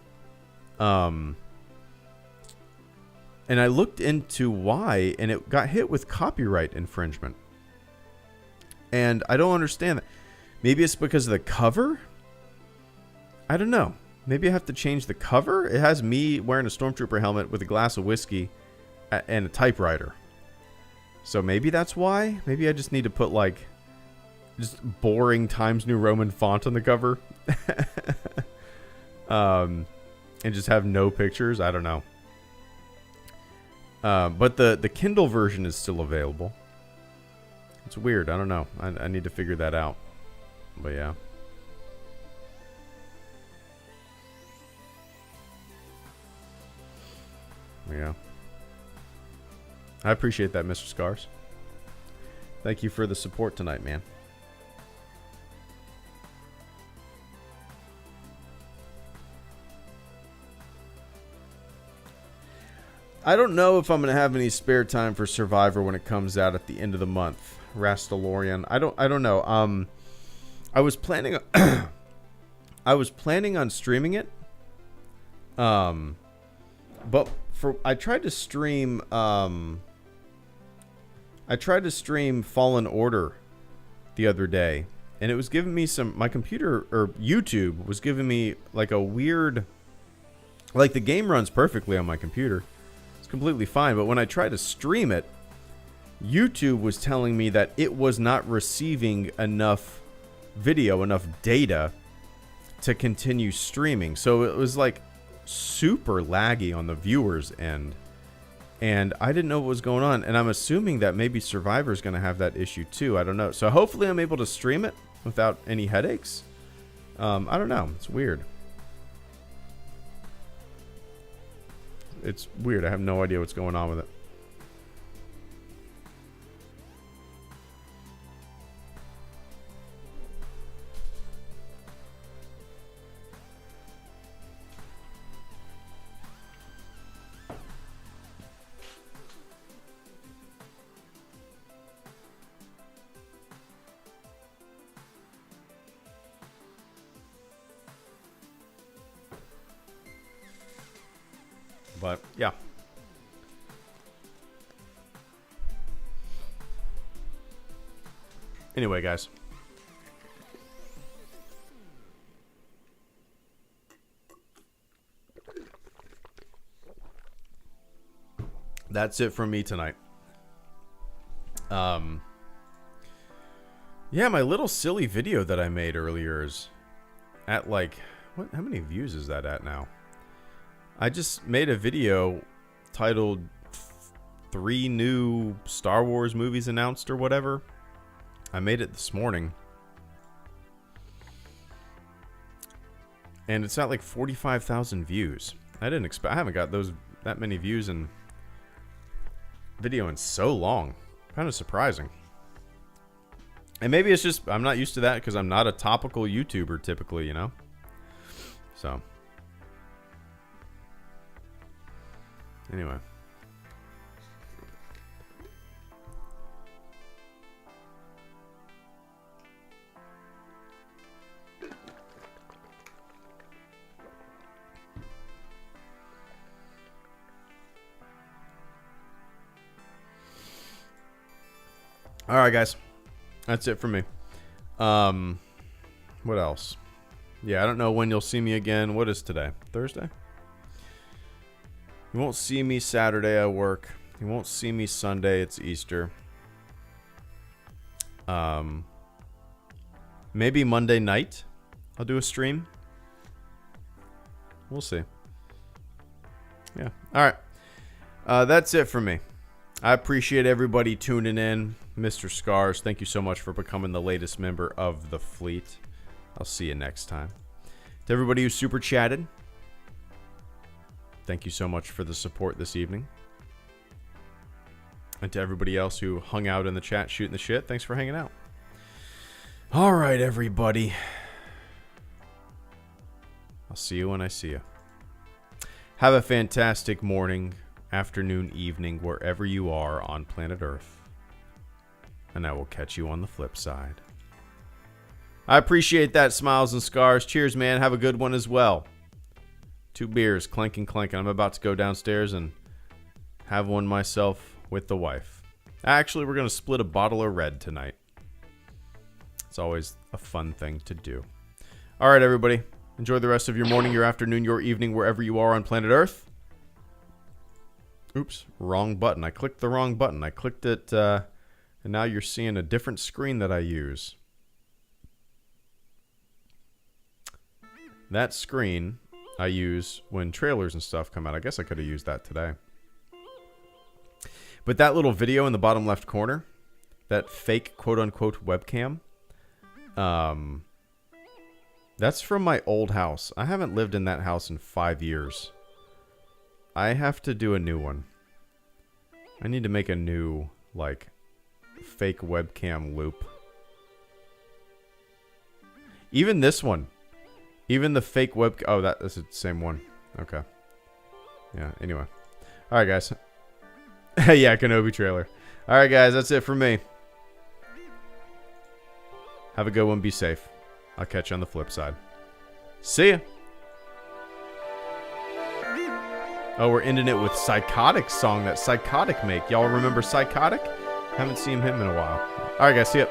And I looked into why, and it got hit with copyright infringement. And I don't understand that. Maybe it's because of the cover? I don't know. Maybe I have to change the cover? It has me wearing a Stormtrooper helmet with a glass of whiskey and a typewriter. So maybe that's why? Maybe I just need to put, like, just boring Times New Roman font on the cover. And just have no pictures? I don't know. But the Kindle version is still available. It's weird. I don't know. I need to figure that out. But yeah. Yeah. I appreciate that, Mr. Scars. Thank you for the support tonight, man. I don't know if I'm going to have any spare time for Survivor when it comes out at the end of the month. Rastalorian. I don't know. I was planning on streaming it. But I tried to stream Fallen Order the other day, and it was giving me my computer, or YouTube was giving me like a weird, like, the game runs perfectly on my computer. It's completely fine, but when I tried to stream it, YouTube was telling me that it was not receiving enough video, enough data to continue streaming. So it was like super laggy on the viewers end, and I didn't know what was going on, and I'm assuming that maybe Survivor's going to have that issue too. I don't know. So hopefully I'm able to stream it without any headaches. I don't know. It's weird. It's weird. I have no idea what's going on with it. But yeah. Anyway, guys. That's it from me tonight. Yeah, my little silly video that I made earlier is at, like, how many views is that at now? I just made a video titled 3 new Star Wars movies announced or whatever. I made it this morning. And it's at like 45,000 views. I haven't got those that many views in video in so long. Kind of surprising. And maybe it's just I'm not used to that because I'm not a topical YouTuber typically, you know? So. Anyway. All right, guys. That's it for me. What else? Yeah, I don't know when you'll see me again. What is today? Thursday? You won't see me Saturday at work. You won't see me Sunday. It's Easter. Maybe Monday night I'll do a stream. We'll see. Yeah. All right. That's it for me. I appreciate everybody tuning in. Mr. Scars, thank you so much for becoming the latest member of the fleet. I'll see you next time. To everybody who super chatted, thank you so much for the support this evening. And to everybody else who hung out in the chat shooting the shit, thanks for hanging out. All right, everybody. I'll see you when I see you. Have a fantastic morning, afternoon, evening, wherever you are on planet Earth. And I will catch you on the flip side. I appreciate that, Smiles and Scars. Cheers, man. Have a good one as well. 2 beers, clanking, clanking. I'm about to go downstairs and have one myself with the wife. Actually, we're going to split a bottle of red tonight. It's always a fun thing to do. All right, everybody. Enjoy the rest of your morning, your afternoon, your evening, wherever you are on planet Earth. Oops, wrong button. I clicked the wrong button. I clicked it, and now you're seeing a different screen that I use. That screen I use when trailers and stuff come out. I guess I could have used that today. But that little video in the bottom left corner, that fake quote-unquote webcam, that's from my old house. I haven't lived in that house in 5 years. I have to do a new one. I need to make a new, like, fake webcam loop. Even this one. Even the fake web... Oh, that's the same one. Okay. Yeah, anyway. Alright, guys. Yeah, Kenobi trailer. Alright, guys, that's it for me. Have a good one. Be safe. I'll catch you on the flip side. See ya. Oh, we're ending it with Psychotic's song that Psychotic make. Y'all remember Psychotic? Haven't seen him in a while. Alright, guys. See ya.